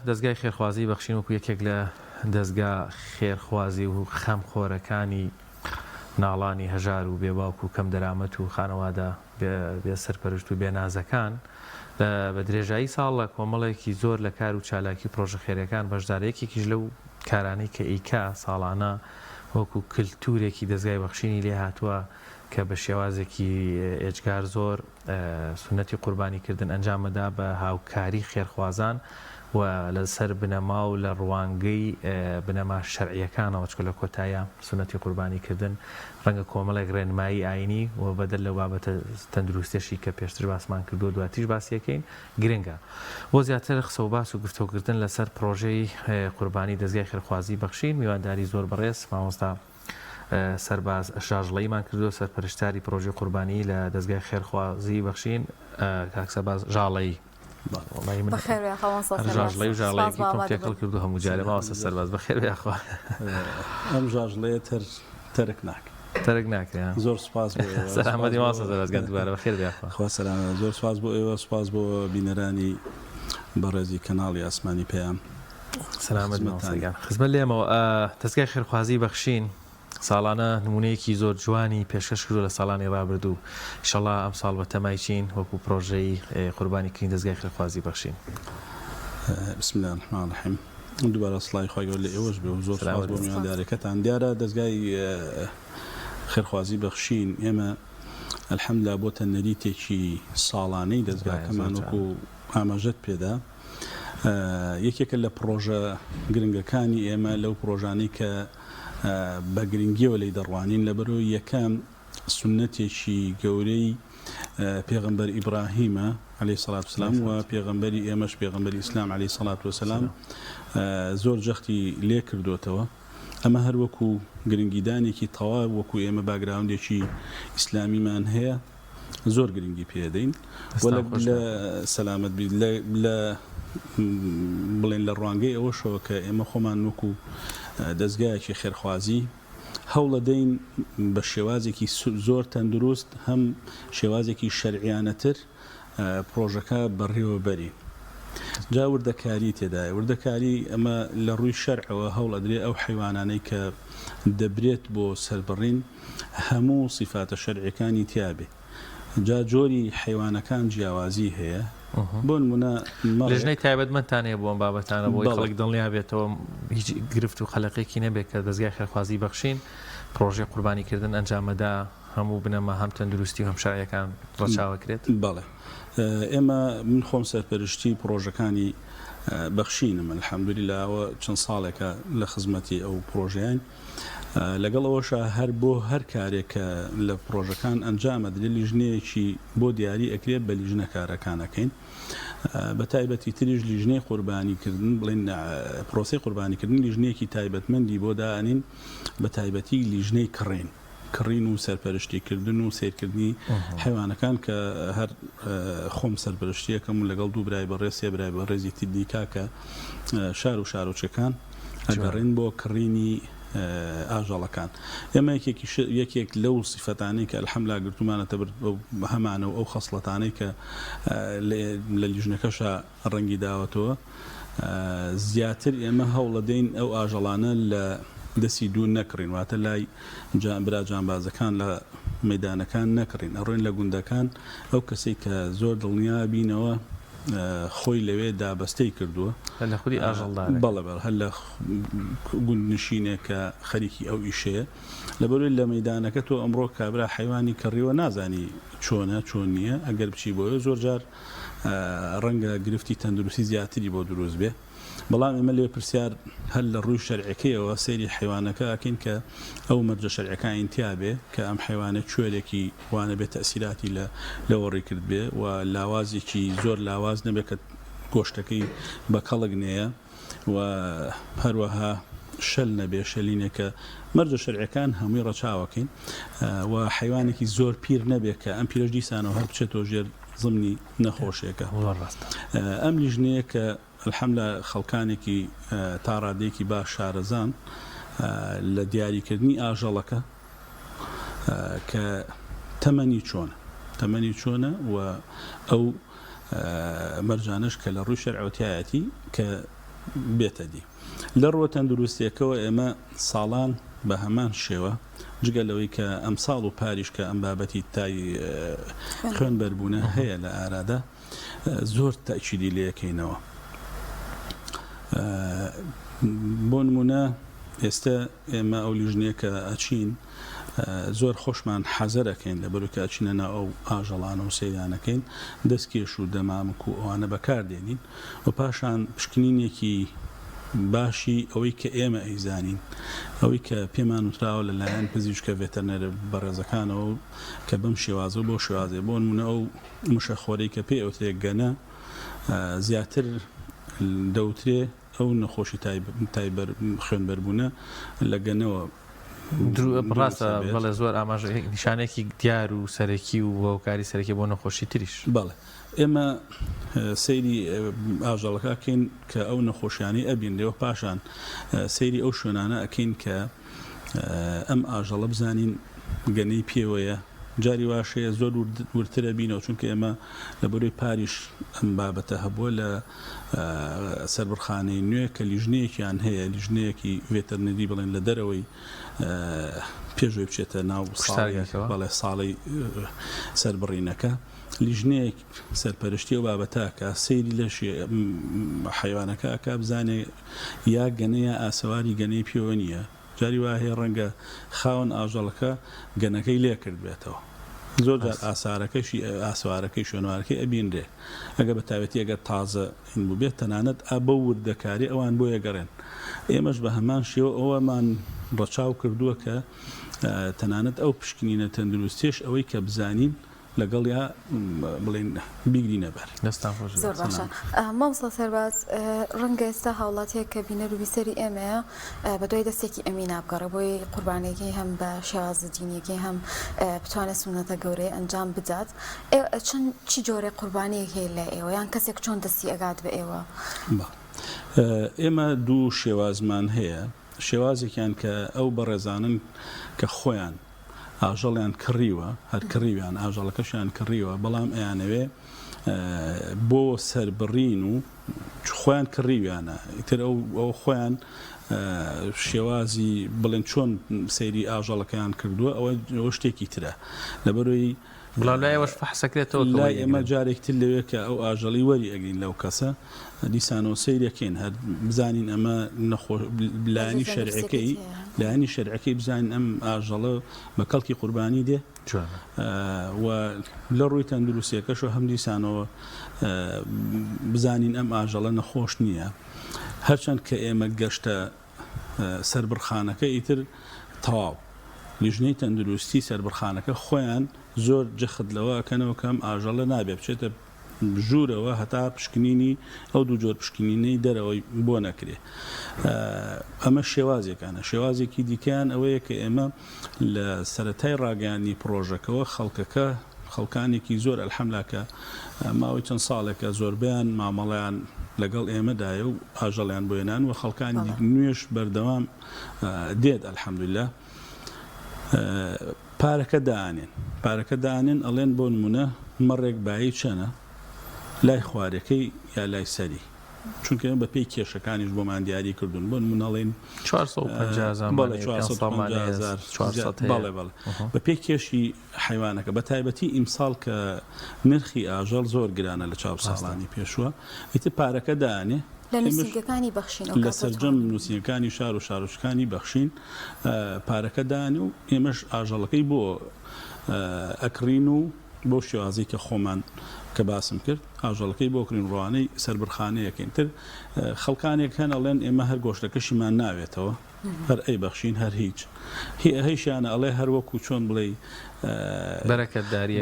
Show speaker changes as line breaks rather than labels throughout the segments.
دەستگای خێرخوازی بەخشین وەکو یەکێک لە دەستگا خێرخوازی و خەمخۆرەکانی ناڵانی هەژار و بێباوک و کەم دەرامەت و خانەوادە بێ سەرپەرشت و بێنازەکان بە درێژایی ساڵە کۆمەڵێکی زۆر لە کار و چالاکی پرۆژە خێرەکان بەشدارەیەکێکیش لەو کارانەی کە ئیکا ساڵانە وەکو کللتورێکی دەستگای بەخشینی لێ هاتووە کە بە شێوازێکی ئێجگار زۆر سونەتی قوربانیکردن ئەنجامەدا بە هاوکاری خێرخوازان و لەسەر بنەما و لە ڕوانگەی بنەما شەرعیەکانەوە چکە لە کۆتایە سونەتی قوربانیکردن ڕەنگە کۆمەڵێک ڕێنمایی ئاینی و بەدەل لە بابەتە تەندروستێشی کە پێشتر باسمان کردو دواتیش باسیەکەین گرنگە بۆ زیاتر قسە و باس و گفتوگردن لەسەر پرۆژەی قوربانی دەستگای خێرخوازی بەخشین میوانداری زۆر بەڕێز مامۆستا سەرباز ژاژڵەیمان کردو سەرپەرشتاری پرۆژەی قوربانی لە دەستگای خێرخوازی بەخشین کاکسەباز ژاڵەیی ژاژڵەی و ژاڵەیەکی تۆم تێکەڵ کردو هەموو جارێ ماوەسە سەرباز بەخێر بێخوا
ئەم ژاژڵەیە تەرک ناکە
تەرک ناکرێ
زۆر سپاس
سەلامەتی ماسە سەربازگەن دوبارە بەخێر بێخوا
خوا سەلامە زۆر سپاس بۆ ئێوە سپاس بۆ بینەرانی بەڕێزی کەناڵی ئاسمانی پێیان
سەلامەت ماسەگان خزمەت لێمەوە دەستگای خێرخوازی بەخشین ساڵانە نمونەیەکی زۆر جوانی پێشکەش کردو لە ساڵانی ڕابردوو ئینشەڵا ئەم ساڵ بە تەمای چین وەکو پرۆژەی قوربانیکردنی دەستگای خێرخوازی بەخشین
بسم الله الرحمن الرحیم دووبارە سڵای خۆی لە ئێوەش بێ و زۆر سپاس بۆ میواندارەکەتان دیارە دەستگای خێرخوازی بەخشین ئێمە ئەلحەمدولیلا بۆتە نەریتێکی ساڵانەی دەستگاکەمان وەکو ئاماژەت پێدا یەکێکە لە پرۆژە گرنگەکانی ئێمە لەو پرۆژانەی کە بە گرنگیەوە لی دەڕوانین لەبەرەوەی یەکەم سنەتێکی گەورەی پێغەمبەر ئیبراهیمە عەلەیهی سەڵات وسەلام و پێغەمبەری ئێمەش پێغەمبەری ئیسلام عەلەیهی سەڵات وسەلام زۆر جەختی لێ کردوتەوە ئەمە هەر وەکو گرنگیدانێکی تەواو وەکو ئێمە باگراوندێکی ئیسلامیمان هەیە زۆر گرنگی پێدەین لە سەلامەت بێت لە بڵێن لە ڕوانگەی ئەوەشەوە کە ئێمە خۆمان وەکو دەستگایەکی خێرخوازی هەوڵە دەین بە شێوازێکی زۆر تەندروست هەم شێوازێکی شەرعیانەتر پرۆژەکە بەڕێوەبەری جا وردەکاری تێدایە وردەکاری ئەمە لە ڕووی شەرعەوە هەوڵ ئەدرێ ئەو حیوانانەی کە دەبرێت بۆ سەربڕین هەموو سیفاتە شەرعیەکانی تیابێ جا جۆری حیوانەکان جیاوازی هەیە بۆ نمونە
لەژنەی تایبەتمەندتانەیە بۆ ئەم بابەتانە بۆی خەڵک دڵنیا بێتەوە هیچ گرفت و خەلقێکی نەبێت کە دەستگای خێرخوازی بەخشین پرۆژەی قوربانیکردن ئەنجامەدا هەموو بنەما هەم تەندروستی و هەم شایەکان ڕەچاوەکرێت
بەڵێ ئێمە من خۆم سەرپەرشتی پرۆژەکانی بەخشینم الحەمدولیلاوە چەند ساڵێکە لە خزمەتی ئەو پرۆژیان لەگەڵ ئەوەشە هەر بۆ هەر کارێکە لە پرۆژەکان ئەنجامەدرێت لیژنەیەکی بۆ دیاری ئەکرێت بە لیژنە کارەکانەکەین بە تایبەتی تریژ لیژنەی قوربانیکردن بڵێن پرۆسی قوربانیکردن لیژنەیەکی تایبەتمەندی بۆ دائنین بە تایبەتی لیژنەی کڕین و سەرپەرشتیکردن و سیرکردنی حیوانەکان کە هەر خۆم سەرپەرشتیەکەم و لەگەڵ دوو برای بەڕێز سێ برای بەڕێزی تیدیکا کە شار و شارۆچەکان ئەگەڕێن بۆ کڕینی ئاژەڵەکان ئێمە یەکێک لەو سیفەتانەی کە ئەلحەمدولیلا گرتومانەتە هەمانە و ئەو خەسڵەتانەی کە لە لیژنەکەشە ڕەنگی داوەتەوە زیاتر ئێمە هەوڵە دەین ئەو ئاژەڵانە لە دەستی دوو نەکڕین واتە لای برا جانبازەکان لە مەیدانەکان نەکڕین ئەڕۆین لە گوندەکان ئەو کەسێک کە زۆر دڵنیا بینەوە خۆی لەوێ دابەستەی کردووە
لە خودی ئاژەڵدار
بەڵێ هەر لە گوندنشینێک کە خەریکی ئەو ئیشەیە لەبەرەوەی لە مەیدانەکە تۆ ئەمڕۆ کابرا حیوانی کڕیوە نازانی چۆنە چۆن نییە ئەگەر بچی بۆیە زۆر جار ڕەنگە گرفتی تەندروستی زیاتری بۆ دروست بێ بەڵام ئێمە لێ پرسیار هەر لە ڕووی شەرعەکەیەوە سەیری حیوانەکە ئەکەین کە ئەو مەرجە شەرعەکان ئینتیابێ کە ئەم حیوانە کوێرێکی وانە بێت تەسیراتی لەوە ڕێکرد بێ و لاوازێکی زۆر لاواز نەبێت کە گۆشتەکەی بە کەڵک نەیە و هەروەها شەل نەبێ شەلینێکە مەرجە شەرعەکان هەمووی ڕەچاوەکەین و حیوانێکی زۆر پیر نەبێت کە ئەم پیرەش دیسانەوە هەر بچێتەوە ژێر زمنی نەخۆشیەکە ئەم لیژنەیە کە الحەمدولیلا خەڵکانێکی تا ڕادەیەکی باش شارەزان لە دیاریکردنی ئاژەڵەکە کە تەمەنی چۆنە و ئەو مەرجانش کە لە ڕووی شەرعەوەتایەتی کە بێتە دی لە ڕۆ تەندروستیەکەوە ئێمە ساڵان بە هەمان شێوە جگە لەوەی کە ئەم ساڵ و پاریش کە ئەم بابەتی تای خوێنبەربوونە هەیە لە ئارادا زۆر تاکیدی لەکەینەوە بۆ نمونە ئێستا ئێمە ئەو لیژنەیە کە ئەچین زۆر خۆشمان حەزەرەکەین لە بەرەوەی کە ئەچینە ناو ئەو ئاژەڵانە و سەیرانەکەین دەستکێش و دەمامک و ئەوانە بەکاردێنین و پاشان پشکنینێکی باشی ئەوەی کە ئێمە ئەیزانین ئەوەی کە پێمان وتراوە لەلایەن پزیشکە ڤێتەرنەرە بەڕێزەکانەوە کە بەم شێوازە بۆ شێوازێ بۆ نمونە ئەو موشەخۆرەی کە پێ ئەوترێک گەنە زیاتر دەوترێ ئەو نەخۆشی تایبەر خوێنبەربوونە لە گەنەوە
ڕاستە بەڵێ زۆر ئاماژ نیشانێکی دیار و سەرەکی و هۆکاری سەرەکی بۆ نەخۆشی تریش
بەڵێ ئێمە سەیری ئاژەڵەکەکەین کە ئەو نەخۆشیانی ئەبین لێوە پاشان سەیری ئەو شوێنانە ئەکەین کە ئەم ئاژەڵە بزانین گەنەی پێوەیە جاری واشەیە زۆر ورترە بینەوە چونکە ئێمە لە بەروی پاریش ئەم بابەتە هەبووە لە سەربڕخانەی نوێ کە لیژنەیەکیان هەیە لیژنەیەکی ڤێتەرنەری بڵێن لە دەرەوەی پێشوی بچێتە ناو بەڵێ ساڵی سەربڕینەکە لیژنەیەک سەرپەرشتی و بابەتاکە سەیری لە حیوانەکە ئەکا بزانێ یا گەنەیە ئاسەواری گەنەی پێوە نییە جاری وا هەیە ڕەنگە خاوەن ئاژەڵەکە گەنەکەی لێ کرد بێتەوە زۆر ئاسارەکەشی ئاسوارەکەی شوێنوارەکەی ئەبینرێ ئەگە بە تاوێتی ئەگەر تازە بوو بێت تەنانەت ئابە وردەکاری ئەوان بۆ یەگەڕێن ئێمەش بە هەمان شێوە ئەوەمان ڕەچاو کردووە کە تەنانەت ئەو پشکنینە تەندروستیش ئەوەی کە بزانین لەگەڵ یا بڵێن بیگری نەبەر
زۆر باشە مامۆستا سەرباز ڕەنگە ئێستا هاوڵاتەیە کە بینەر و بیسەری ئێمەیە بە دوای دەستێکی ئەمینە بگەڕێ بۆی قوربانێکی هەم بە شێوازە دینیەکەی هەم بتوانێت سونەتە گەورەی ئەنجام بدات چەند چی جۆرە قوربانەیەک هەیە لە ئێوە یان کەسێک چۆن دەستی ئەگات بە ئێوە
ئێمە دوو شێوازمان هەیە شێوازێکیان کە ئەو بەڕێزانن کە خۆیان ئاژەڵیان کڕیوە هەر کڕیویان ئاژەڵەکەشیان کڕیوە بەڵام ئەیانەوێ بۆ سەربڕین و خۆیان کڕیویانە ئیتر ئەو خۆیان شێوازی بڵێن چۆن سەیری ئاژەڵەکەیان کردووە ئەوە شتێکی ترە لەبەرەوەی
بڵاوەش فەحسەکرێتەوە
لای ئێمە جارێکتر لەوێ کە ئەو ئاژەڵی وەری ئەگرین لەو کەسە دیسانەوە سەیرەکەین هەر بزانین ئەمە لایانی شەرعەکەی لایانی شەرعەکەی بزانین ئەم ئاژەڵە بە کەڵکی قوربانی دێ و لە ڕووی تەندروستیەکەشەوە هەم دیسانەوە بزانین ئەم ئاژەڵە نەخۆش نییە هەرچەند کە ئێمە گەشتە سەربڕخانەکە ئیتر تەواو لیژنەی تەندروستی سەربڕخانەکە خۆیان زۆر جەخت لەوە ئەکەنەوە کەم ئاژەڵە نابێ بچێتە ژوورەوە هەتا پشکنینی ئەو دوو جۆر پشکنینەی دەرەوەی بۆ نەکرێ ئەمە شێوازێکانە شێوازێکی دیکەیان ئەوەیە کە ئێمە لە سەرەتای ڕاگەیانی پرۆژەکەەوە خەڵکانێکی زۆر ئەلحەمدڵە ماوەی چەند ساڵێکە زۆربیان مامەڵیان لەگەڵ ئێمەدایە و ئاژەڵیان بۆێنان و خەڵکانی نوێش بەردەوام دێت ئەلحەمدوللا پارەکە دانێن ئەڵێن بۆ نمونە مەڕێک بایی چەنە لای خوارەکەی یا لای سەری چونکە بە پێی کێشەکانیش بۆمان دیاری کردوون بۆ نمونەڵێن 450,000 بە پێی کێشی حیوانەکە بە تایبەتی ئیمساڵ کە نرخی ئاژەڵ زۆر گرانە لە 4 ساڵانی پێشووە ئیتر پارەکە دانێ لە سەرجەم نووسینەکانی شار و شارۆچکانی بەخشین پارەکە دانی و ئێمەش ئاژەڵەکەی بۆ ئەکڕین و بۆ شێوازی کە خۆمان کە باسم کرد ئاژەڵەکەی بۆ کڕین ڕوانەی سەربڕخانەیەکەین تر خەڵکانێک هەن ئەڵێن ئێمە هەر گۆشتەکەشیمان ناوێتەوە هەر ئەی بەخشین هەر هیچیانە ئەڵێ هەر وەکو چۆن بڵێ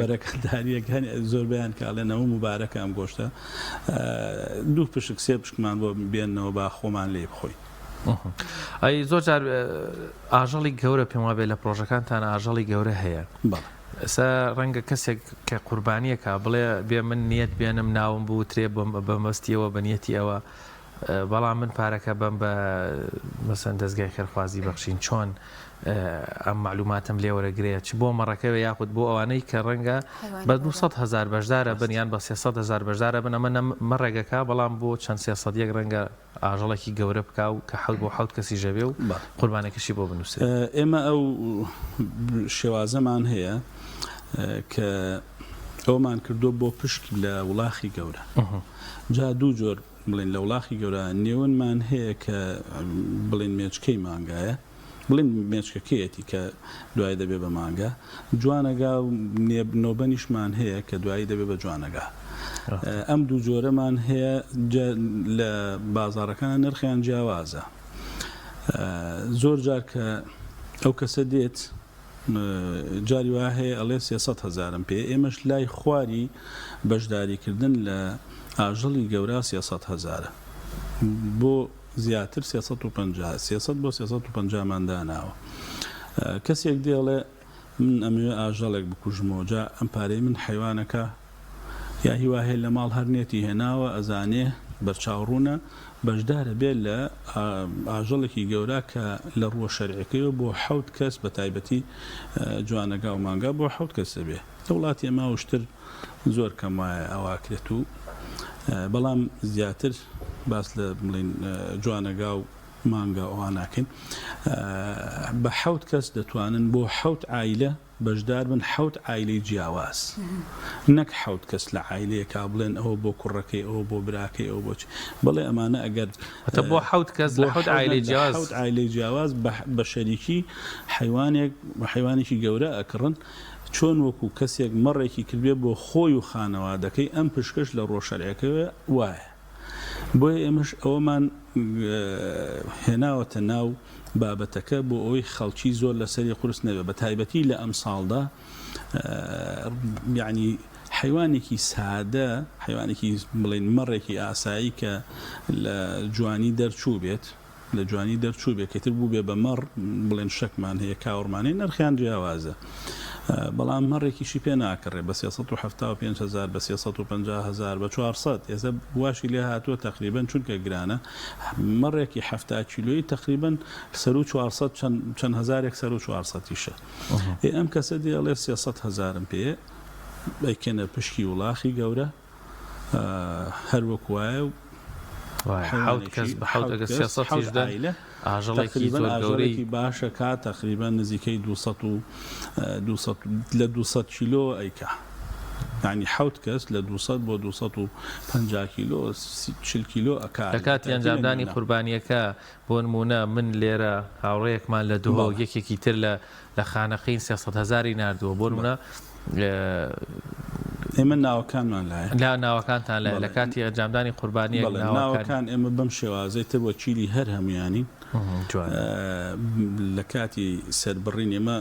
بەرەکەتداریەک هەن زۆر بەیان کە ئەڵێنەوە مبارەکە ئەم گۆشتە دوو پشک سێ پشکمان بۆ بێنەوە با خۆمان لێ بخۆین
ئەی زۆر جار ئاژەڵی گەورە پێم وابێت لە پرۆژەکانتان ئاژەڵی گەورە هەیە ئەسا ڕەنگە کەسێک کە قوربانیەکە بڵێ بێ من نیەت بێنم ناوم بوو ترێ بەمەستیەوە بەنیەتی ئەوە بەڵام من پارەکە بم بە مەسەن دەستگای خێرخوازی بەخشین چۆن ئەم معلوماتم لێ وەرەگرەیە چ بۆ مەڕەکەوە یاخود بۆ ئەوانەی کە ڕەنگە بە 200,000 بەشدارە بن یان بە 300,000 بەشدارە بن ئەمە مەڕێگەکە بەڵام بۆ چەند 300 ڕەنگە ئاژەڵێکی گەورە بکە و کە حەوت بۆ حەوت کەسی ژەبێ و قوربانێکیشی بۆ بنووسێت.
ئێمە ئەو شێوازەمان هەیە کە ئەومان کردو بۆ پشک لە وڵاخی گەورە جا دوو جۆر بڵین لە وڵاخی گەورە نێونمان هەیە کە بڵین مێچکەی مانگایە بڵین مێچکەکەیەتی کە دوای دەبێ بە مانگە جوانەگا و نۆبەنیشمان هەیە کە دوایی دەبێ بە جوانەگا. ئەم دوو جۆرەمان هەیە لە بازاڕەکان نرخیان جیاوازە. زۆر جار کە ئەو کەسە دێت جاری وا هەیە ئەڵێ 300,000 پێ ئێمەش لای خواری بەشداریکردن لە ئاژەڵی گەورە 300,000 بۆ زیاتر 350 300 بۆ 350 ماداناوە. کەسێک دێڵێ من ئەمێ ئاژەڵێک بکوژمەوە جا ئەم پارەی من حیوانەکە یا هیواهەیە لە ماڵ هەرنێتی هێناوە ئەزانێ بەرچاوڕوونە بەشدارە بێت لە ئاژەڵێکی گەورە کە لە ڕووە شەرعەکەیەوە بۆ 7 کەس بە تایبەتی جوانەگا و مانگا بۆ 7 کەس دەبێ. وڵاتی ئێمە وشتر زۆر کەم وایە ئەواکرێت و بەڵام زیاتر باس لە بڵین جوانەگا و مانگا ئەوان ناکەین بە 7 کەس دەتوانن بۆ 7 عایلە بەشدار بن 7 عایلەی جیاواز نەک 7 کەس لە عایلەیەکا بڵێن ئەوە بۆ کوڕەکەی ئەوە بۆ براکەی ئەوە بۆچ بڵێ ئەمانە ئەگەر
بۆ 7 کەس لە 7
عایلەی جیاواز بە شەریکی حیوانێکی گەورە ئەکڕن چۆن وەکو کەسێک مەڕێکی کردبێ بۆ خۆی و خانەوادەکەی ئەم پشکەش لە ڕۆژشەرعەکەوە وایە. بۆیە ئێمەش ئەوەمان هێناوەتە ناو بابەتەکە بۆ ئەوەی خەڵکی زۆر لەسەری قورس نەبێ بە تایبەتی لە ئەم ساڵدا یعنی حیوانێکی سادە حیوانێکی بڵین مەڕێکی ئاسایی کە لە جوانی دەرچوو بێت لە جوانی دەرچوو بێت کەتر بوو بێ بە مەڕ بڵێن شەکمان هەیە کاوەڕمانەی نرخیان جیاوازە بەڵام مەڕێکیشی پێ ناکڕێ بە 375,000 بە 350,000 بە 400 ئێستا واشی لێ هاتووە تقریبان چونکە گرانە مەڕێکی 70 کیلۆیی تقریبان سەر و 400 چەند هزارێک سەر و 400یشە. ئەم کەسە دێڵێ 300,000 پێ ئەیکەنە پشکی وڵاخی گەورە هەروەک وایە ئاژەڵێکی زۆر گەورەی باشە کات تقریبان نزیکەی 200 کیلۆ ئەیکا یعنی 7 کەس لە 200 بۆ 250 کیلۆ 40 کیلۆ ئەکات.
لە کاتی ئەنجامدانی قوربانیەکە بۆ نمونە من لێرە هاوڕێیەکمان لە دووە یەکێکی تر لە خانەقین 300,000 ناردووە بۆ نمونە
ئێمە ناوەکانمان لایە
لا ناوەکانتان لای لە کاتی ئەنجامدانی قوربانیەک
ناوەکان ئێمە بەم شێوازەی تر وەکیلی هەر هەمویانی لە کاتی سەربڕین ئێمە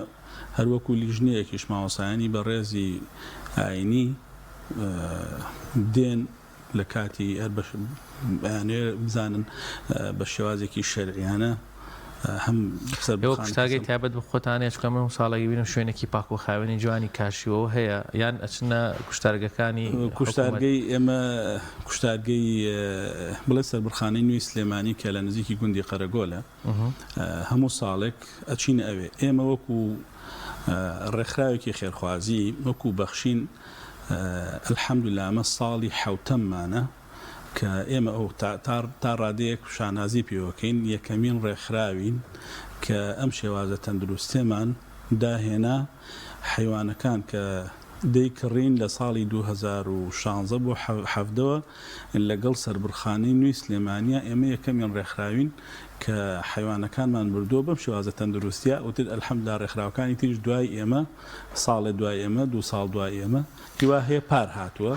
هەروەکو لیژنەیەکیش ماوەسایانی بە ڕێزی ئاینی دێن لە کاتی هەر بزانن بە شێوازێکی شەرعیانە هەم
کوشتاگەی تایبەت بە خۆتانێک کەم ساڵێکی بینم شوێنێکی پاک و خاوێنی جوانی کاشیەوە هەیە یان ئەچنە کوشتارگەکانی
کوشتارگەی ئێمە کوشتارگەی بڵێ سەربڕخانەی نوێی سلێمانی کە لە نزیکی گوندی قەرەگۆلە هەموو ساڵێک ئەچینە ئەوێ ئێمە وەکو ڕێکخراوێکی خێرخوازی وەکو بەخشین الحەمدولillah ئەمە ساڵی حەوتەممانە کە ئێمە ئەو تا ڕادەیەک شانازی پێوەکەین یەکەمین ڕێکخراوین کە ئەم شێوازە تەندروستێمان داهێنا حیوانەکان کە دەیکڕین لە ساڵی 2016 بۆ حەفدەوە لەگەڵ سەربڕخانەی نوێی سلێمانیە ئێمە یەکەمین ڕێکخراوین کە حیوانەکانمان بردووە بەم شێوازە تەندروستیە وتر الحەمدولillah ڕێکخراوەکانی تریش دوای ئێمە ساڵێ دوای ئێمە 2 ساڵ دوای ئێمە هیوا هەیە پار هاتووە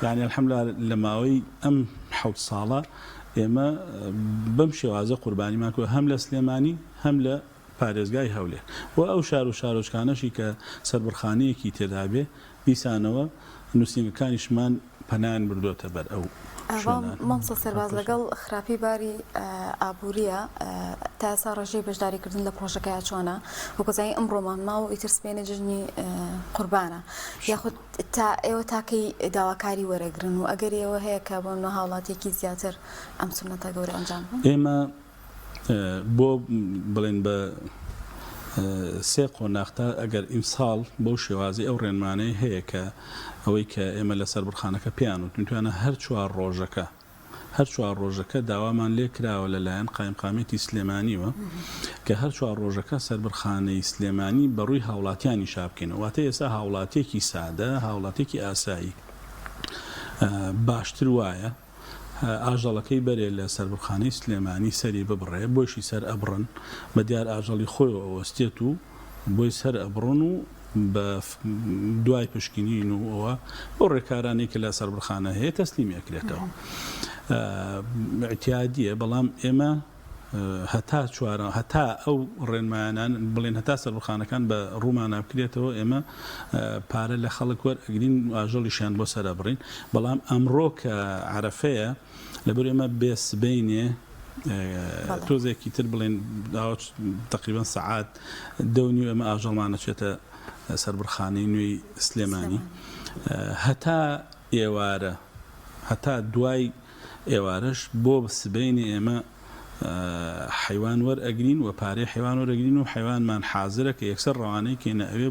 یعنی الحەمدولillah لە ماوەی ئەم 7 ساڵە ئێمە بەم شێوازە قوربانیمان کردووە هەم لە سلێمانی هەم لە پارێزگای هەولێر و ئەو شار و شارۆچکانەشی کە سەربڕخانەیەکی تێدا بێ بیسانەوە نووسینگەکانیشمان پەنان بردوتە بەر ئەو
مامۆستا سەرباز لەگەڵ خراپی باری ئابووریە تا ئێستا ڕێژەی بەشداریکردن لە پرۆژەکەی چۆنە وەکوزایی ئەمڕۆمان ماوە ئیتر سبێنە جژنی قوربانە یاخود تا ئێوە تاکەی داواکاری وەرەگرن و ئەگەر ئێوە هەیە کە بۆ منە هاوڵاتێکی زیاتر ئەم سونەتە گەورە ئەنجام بن
ئێمە بۆ بڵێن بە سێ قۆناغتا ئەگەر ئیمساڵ بەو شێوازی ئەو ڕێنمانەی هەیە کە ئەوەی کە ئێمە لە سەربڕخانەکە پیان و توانە هەر چوار ڕۆژەکە داوامان لێ کراوە لەلایەن قایمقامێتی سلێمانیوە کە هەر چوار ڕۆژەکە سەربڕخانەی سلێمانی بەڕووی هاوڵاتیانی شابکەین واتە ئێستا هاوڵاتێکی سادە هاوڵاتێکی ئاسایی باشتر وایە ئاژەڵەکەی بەرێ لە سەربڕخانەی سلێمانی سەری ببڕێ بۆشی سەر ئەبڕن بە دیار ئاژەڵی خۆی ئەوەستێت و بۆی سەر ئەبڕن و بە دوای پشکنین و ئەوە بۆ ڕێکارانێک کە لە سەربڕخانە هەیە تەسلیمیەکرێتەوە اعتیادیە بەڵام ئێمە هەتا ئەو ڕێنمایانان بڵێن هەتا سەربڕخانەکان بە ڕوومان نابکرێتەوە ئێمە پارە لە خەڵک وەرئەگرین و ئاژەڵیشیان بۆ سەر ئەبڕین بەڵام ئەمڕۆ کە عەرەفەیە لەبەر ئێمە بێسبەینێ تۆزێکی تر بڵێن تقریبا سەعات دەونی ئەمە ئاژەڵمانەچێتە سەربڕخانەی نوێی سلێمانی هەتا ئێوارە هەتا دوای ئێوارەش بۆ سبەینی ئێمە حیوان وەرئەگرین و پارەی حیوان وەرەگرین و حیوانمان حازرە کە یەکسەر ڕەوانەی کێنە ئەوێ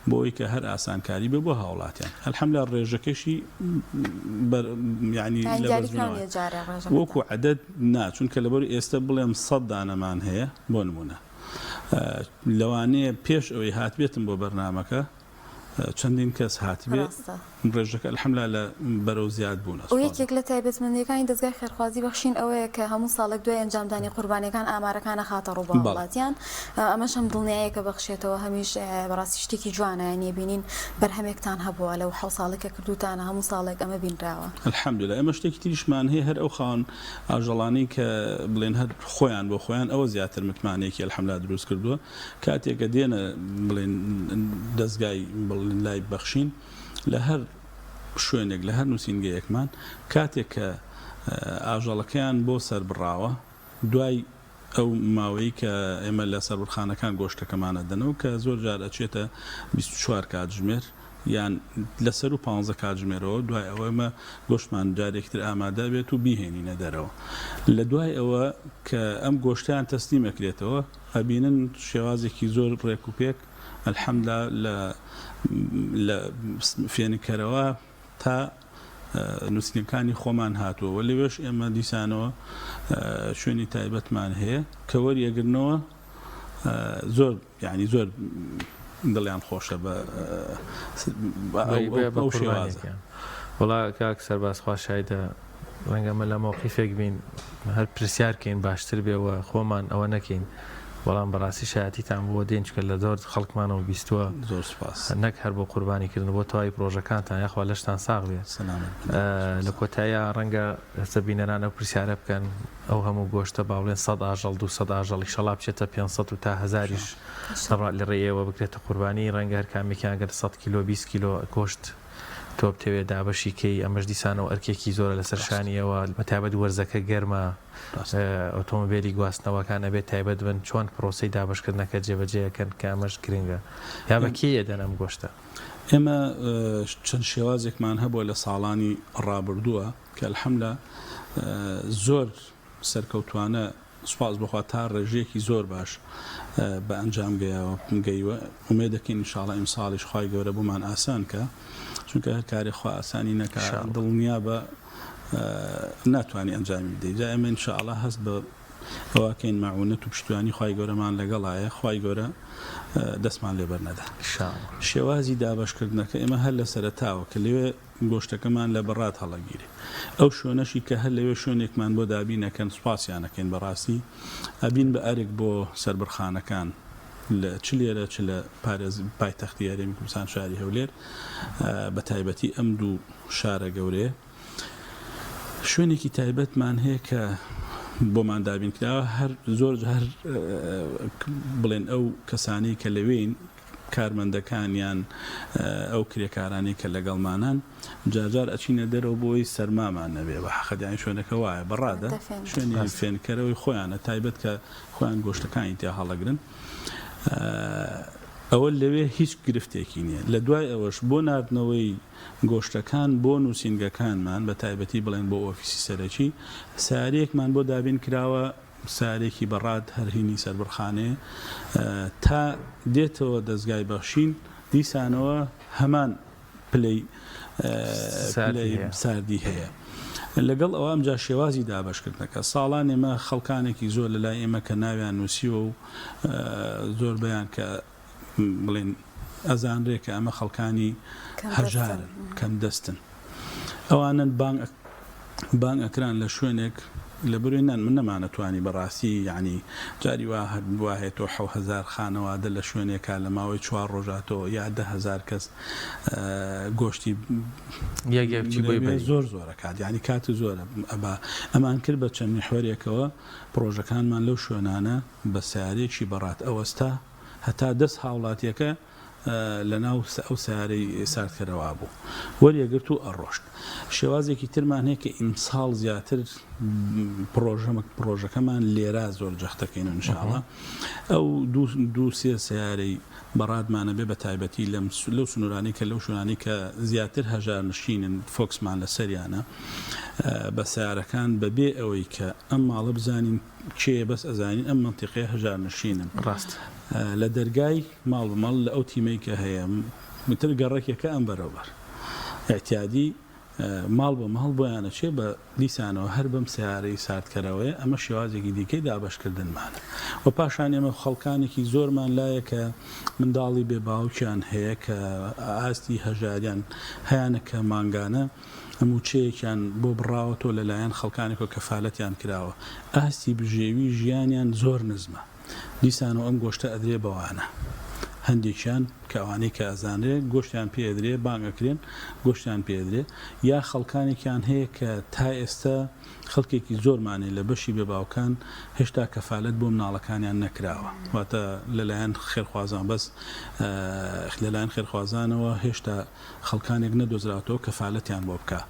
بۆی کە هەر ئاسانکاری بێ بۆ هاوڵاتیان الحەمدوللا ڕێژەکەشی ینی وەکو عەدەد چونکە لەبەر ئێستا بڵێم 100 دانەمان هەیە بۆ نمونە لەوانەیە پێش ئەوەی هاتبێتم بۆ بەرنامەکە چەندین کەس هاتبێ ڕێژەکە الحەمدوللا لە بەرەو زیاد بوون
و یەکێک لە تایبەتمەندیەکانی دەستگای خێرخوازی بەخشین ئەوەیە کە هەموو ساڵێک دوای ئەنجامدانی قوربانیەکان ئامارەکانە خاتە ڕوو بە وڵاتیان ئەمەش هەم دڵنیاییەکە بەخشێتەوە هەمیش بەڕاستی شتێکی جوانە یانیە بینین بەرهەمێکتان هەبووە لەو 7 ساڵێکە کردوتانە هەموو ساڵێک ئەمە بینراوە
الحەمدوللا ئێمە شتێکی تریشمان هەیە هەر ئەو خاوەن ئاژەڵانەی کە بڵێن هەر خۆیان بۆ خۆیان ئەوە زیاتر متمانەیەکی الحەمدوللا دروست کردووە کاتێکە دێنە بڵێن دەستگای بڵێن لای بەخشین لە هەر شوێنێک لە هەر نووسینگەیەکمان کاتێک کە ئاژەڵەکەیان بۆ سەر بڕاوە دوای ئەو ماوەی کە ئێمە لە سەربڕخانەکان گۆشتەکەمانە دەنەوە کە زۆر جار ئەچێتە 24 کاتژمێر یان لەسەر و 15 کاتژمێرەوە دوای ئەوە ئێمە گۆشتمان جارێکتر ئامادە بێت و بیهێنینە دەرەوە لە دوای ئەوە کە ئەم گۆشتیان تەسلیمەکرێتەوە ئەبینن شێوازێکی زۆر ڕێک و پێک الحەمدوللا لە فێنکەرەوە تا نووسینەکانی خۆمان هاتووە لەوێش ئێمە دیسانەوە شوێنی تایبەتمان هەیە کە وەریەگرنەوە زۆر یعنی زۆر دڵیان خۆشە بە شێوازە
وڵا کاک سەربازخوا شایدە ڕەنگەمە لە مۆقیفێک بین هەر پرسیارکەین باشتر بێەوە خۆمان ئەوە نەکەین بەڵام بەڕاستی شایەتیتان بۆ دێنچکە لە زۆر خەڵکمانەوە بیستووە
زۆر سپاس
نەک هەر بۆ قوربانیکردن بۆ تەواوی پرۆژەکانتان یاخوا لەشتان ساغ بێت لە کۆتاییە ڕەنگە ئێستا بینەران ئەو پرسیارە بکەن ئەو هەموو گۆشتە باڵێن 100 ئاژەڵ 200 ئاژەڵی شەڵا بچێتە 500 و تا هەزاریش لە ڕێیەوە بکرێتە قوربانی ڕەنگە هەر کامێکیان گەر 100 کیلۆ 20 کیلۆ گۆشت تۆ بتەوێ دابەشیکەی ئەمەش دیسانەوە ئەرکێکی زۆرە لەسەر شانیەوە بەتایبەت وەرزەکە گەرمە ئۆتۆمبیلی گواستنەوەکان ئەبێت تایبەت بن چۆن پرۆسەی دابشکردنەکە جێبەجێەکەن کە ئەمەش گرنگە یا بەکیە دەنەم گۆشتە
ئێمە چەند شێوازێکمان هەبووە لە ساڵانی ڕابردووە کە الحەمدوللا زۆر سەرکەوتوانە سوپاس بخوا تا ڕێژەیەکی زۆر باش بە ئەنجام گەیوە ومێ دەکەین ئینشاڵڵا ئیمساڵیش خوای گەورە بوومان ئاسان کە چونکە هەر کاری خوا ئاسانی نەکا دڵنیا بە ناتوانانی ئەنجامی بدەیت جا ئێمە ئینشاءڵڵا هەست بە ئەوەکەین مەعونەت و پشتیوانی خوای گەورەمان لەگەڵایە خوای گەورە دەستمان لێبەر نەدا شێوازی دابشکردنەکە ئێمە هەر لە سەرەتاوە کە لەوێ گۆشتەکەمان لە بەڕات هەڵەگیری ئەو شوێنەشی کە هەر لەوێ شوێنێکمان بۆ دابینەکەن سوپاسیانەکەین بەڕاستی ئەبین بە ئەرێک بۆ سەربڕخانەکان لە چ لێرە چ لە پایتەختی یاریمی کوردستان شاری هەولێر بە تایبەتی ئەم دوو شارە گەورەیە شوێنێکی تایبەتمان هەیە کە بۆمان دابینکراوە هەر زۆر هەر بڵێن ئەو کەسانەی کە لەوێین کارمەندەکانیان ئەو کرێکارانی کە لەگەڵمانان جارجار ئەچینە دەرەوە بۆی سەرمامان نەبێ بە حەقەدیان شوێنەکە وایە بەڕادە شوێنی فێنکەرەوەی خۆیانە تایبەت کە خۆیان گۆشتەکانی تیا هەڵەگرن ئەوە لەوێ هیچ گرفتێکی نییە لە دوای ئەوەش بۆ ناردنەوەی گۆشتەکان بۆ نووسینگەکانمان بە تایبەتی بڵێن بۆ ئۆفیسی سەرەکی سارێکمان بۆ دابین کراوە سارێکی بەڕاد هەرهینی سەربڕخانێ تا دێتەوە دەستگای بەخشین دیسانەوە هەمان پلەی ساردی هەیە لەگەڵ ئەوە ئەمجا شێوازی دابەشکردنەکە ساڵان ئێمە خەڵکانێکی زۆر لە لای ئێمە کە ناویان نووسیوە و زۆر بەیان کە بڵێن ئەزانرێکە ئەمە خەڵکانی هەژارن کەم دەستن ئەوانن بانگ ئەکران لە شوێنێک لە بروێنان من نەمانەتوانی بەڕاستی یعنی جاری واهێتەوە 1000 خانەوادە لە شوێنێکا لە ماوەی 4 ڕۆژاتەوە یا 10,000 کەس گۆشتی زۆر زۆرەکات یعنی کاتی زۆرە ئەمان کرد بە چەند میحوەرێکەوە پرۆژەکانمان لەو شوێنانە بە سیارێکی بەڕات ئەوەستا هەتا 10 هاوڵاتیەکە لە ناو ئەو سیارەی ساردکەرەوە بوو وەریەگرت و ئەڕۆشت شێوازێکی ترمان هەیە کە ئیمساڵ زیاتر پرۆژەکەمان لێرا زۆر جەختەکەین انشاءڵڵا ئەو دوو سێ سیارەی بەڕادمانە بێ بە تایبەتی لەو سنوورانی کە لەو شوێنانی کە زیاتر هەژار نشینن فۆکسمان لە سەریانە بە سیارەکان بەبێ ئەوەی کە ئەم ماڵە بزانین کێ بەس ئەزانین ئەم منتیقەیە هەژار نشینن
ڕاست
لە دەرگای ماڵ بمەڵ لە ئەو تیمەی کە هەیە متر گەڕێکێکە ئەم بەرەوبەر احتیادی ماڵ بە ماڵ بۆیانە چێ بە دیسانەوە هەر بەم سیارەی ساردکەرەوەی ئەمە شێوازێکی دیکەی دابەشکردنمانە و پاشان ئێمە خەڵکانێکی زۆرمان لایە کە منداڵی بێ باوکیان هەیە کە ئاستی هەژاریان هەیەە کە مانگانە هەمووچەیەکیان بۆ بڕاوەتەوە لەلایەن خەڵکانێکەوە کەفالەتیان کراوە ئاستی بژێوی ژیانیان زۆر نزمە دیسان و ئەم گۆشتە ئەدرێ بەوانە هەندێکیان کەوانەی کە ئەزانرێ گۆشتیان پێدرێ بانگەکرێن گۆشتیان پێدرێ یا خەڵکانێکیان هەیە کە تا ئێستا خەڵکێکی زۆرمانێ لە بەشی بێباوکان هێشتا کەفالەت بۆ مناڵەکانیان نەکراوە واتە لەلایەن خێرخوازان بەس لەلایەن خێرخوازانەوە هێشتا خەڵکانێک نەدۆزراوەوە کەفالەتیان بۆ بکە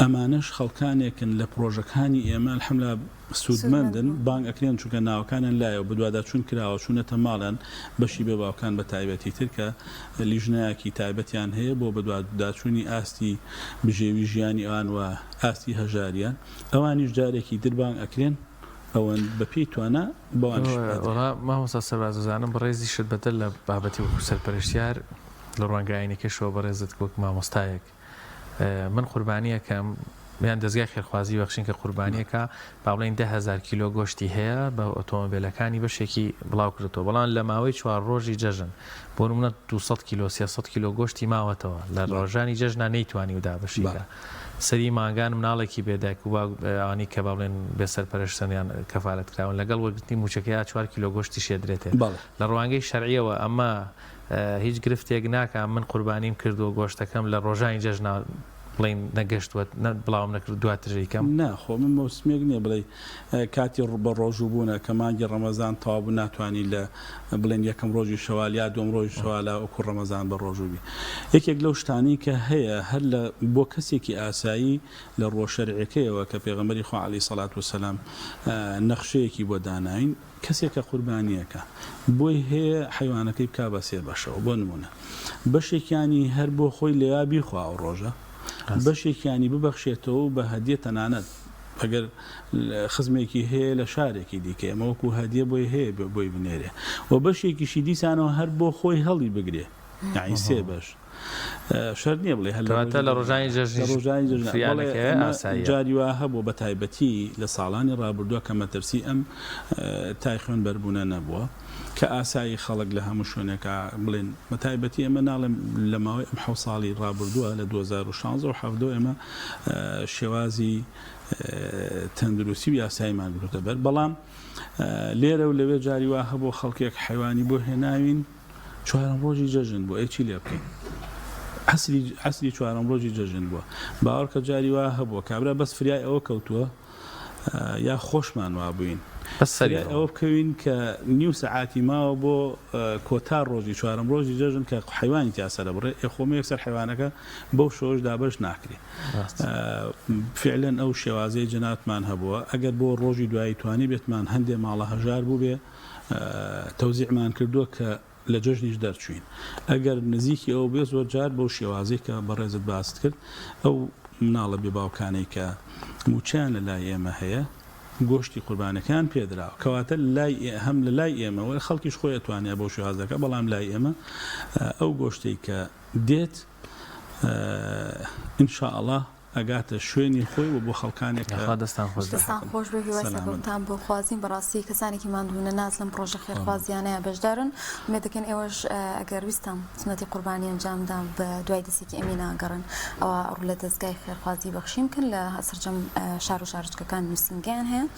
ئەمانش خەڵکانێکن لە پرۆژەکانی ئێمە الحەمدلله سوودمەندن بانگ ئەکرێن چونکە ناوەکانیان لایە و بەدووادا چون کراوە چوونەتە ماڵیان بەشی بێباوکان بە تایبەتی ترکە لیژنایەکی تایبەتیان هەیە بۆ بەدواداچوونی ئاستی بژێوی ژیانی ئەوان و ئاستی هەژاریان ئەوانیش جارێکی در بانگ ئەکرێن ئەوەن بەپی توانە بەوان
مامۆستا سەرباززانم بەڕێزی شت بەدەر لە بابەتی وەکو سەرپەرشتیار لە ڕوانگەیەکەشەوە بەڕێزت وەک مامۆستایەک من قوربانیەکەم یان دەستگای خێرخوازی بەخشین کە قوربانیەکە با بڵێن 10,000 کیلۆ گۆشتی هەیە بە ئۆتۆمۆبیلەکانی بەشێکی بڵاو کردەوە بەڵام لە ماوەی 4 ڕۆژی جەژن بۆ نمونە 200 کیلۆ 300 کیلۆ گۆشتی ماوەتەوە لە ڕۆژانی جەژنا نەیتوانی ودا بەشیکە سەری ماگان مناڵێکی بێدایک و ئەوانی کە با بڵێن بێسەرپەرشتنیان کەفالەت کراون لەگەڵ وەرگرتنی موچەکەی 4 کیلۆ گۆشتی شێدرێتێ لە ڕوانگەی شەرعیەوە ئەمە هیچ گرفتێک ناکە من قوربانیم کردو گۆشتەکەم لە ڕۆژانی جەژنا بڵین نەگەشتوە بڵاوم نەکرد دواترێکم
ناخۆ من مۆسمێک نییە بڵێ کاتی بە ڕۆژوو بوونە کە مانگی ڕەمەزان تەواو ناتوانانی لە بڵێن یەکەم ڕۆژی شەوال یا دوم ڕۆژی شەوالا وەکو ڕەمەزان بە ڕۆژووبی یەکێک لەو شتانی کە هەیە هەر لە بۆ کەسێکی ئاسایی لە ڕۆژشەرعەکەیەوە کە پێغەمبەری خوا عەلەیهی سەڵات وسەلام نەخشەیەکی بۆ داناین کەسێکە قوربانیەکە بۆی هەیە حیوانەکەی بکا بە سێ بەشەوە بۆ نمونە بەشێکیانی هەر بۆ خۆی لێیا بیخوا ئەو ڕۆژە بەشێکیانی ببەخشێتەوە بە هەدیە تەنانەت ئەگەر خزمێکی هەیە لە شارێکی دیکە ئەمە وەکو هەدیە بۆی هەیە بۆی بنێرێ و بەشێکیشی دیسانەوە هەر بۆ خۆی هەڵی بگرێ یعنی سێ بەش شەر نییە بڵێ
لە ڕۆژانی
جاری وا هەبوو بە تایبەتی لە ساڵانی ڕابردووە کە مەترسی ئەم تای خوێن بەربوونە نەبووە کە ئاسایی خەڵک لە هەموو شوێنێکە بڵێن بە تایبەتی ئەمە ناڵێم لە ماوەی ئەم 7 ساڵی ڕابردووە لە 2016 و 17 ئێمە شێوازی تەندروستی و یاساییمان گرتە بەر بەڵام لێرە و لەوێ جاری وا هەبوو خەڵکێک حیوانی بۆ هێناوین 4 ڕۆژی جەژن بوو ئەی چی لێ بکەین عەسری 4 ڕۆژی جەژن بووە باوەڕ کە جاری وا هەبووە کابرا بەس فریای ئەوە کەوتووە یا خۆشمان وا بووین
بس سريع
ئەوە بکەوین کە نیو سەعاتی ماوە بۆ کۆتا ڕۆژی چوارم ڕۆژی جەژن کە حیوانی تیاسەرە بڕێ خۆمە یەکسەر حیوانەکە بەو شۆش دابش ناکرێت فعلەن ئەو شێوازەی جەناتمان هەبووە ئەگەر بۆ ڕۆژی دوایی توانی بێتمان هەندێ ماڵە هەژار بوو بێ تەوزیعمان کردووە کە لە جەژنیش دەرچوین ئەگەر نزیکی ئەو بێ زۆر جار بەو شێوازەی کە بەڕێزت باست کرد ئەو مناڵە بێ باوکانەی کە موچیان لە لای ئێمە هەیە گۆشتی قوربانەکان پێدراوە کەواتە هەم لە لای ئێمەوە خەڵکیش خۆی ئەتوانێت بۆ شێواز دەکە بەڵام لای ئێمە ئەو گۆشتەی کە دێت ئینشاءڵڵا ئەگاتە شوێنی خۆی و بۆ خەڵکانێک
دەستان
خۆش بێتان بۆ خوازیین بەڕاستی کەسانێکی مادوونە ناز لەم پرۆژە خێرخوازیانەیە بەشدارن مێ دەکەن ئێوەش ئەگەر ویستان سنەتی قوربانی ئەنجامدا بە دوای دەستێکی ئەمینە گەڕن ئەوە ڕوو لە دەستگای خێرخوازی بەخشیم کن لە سەرجەم شار و شارچکەکان نووسنگیان هەیە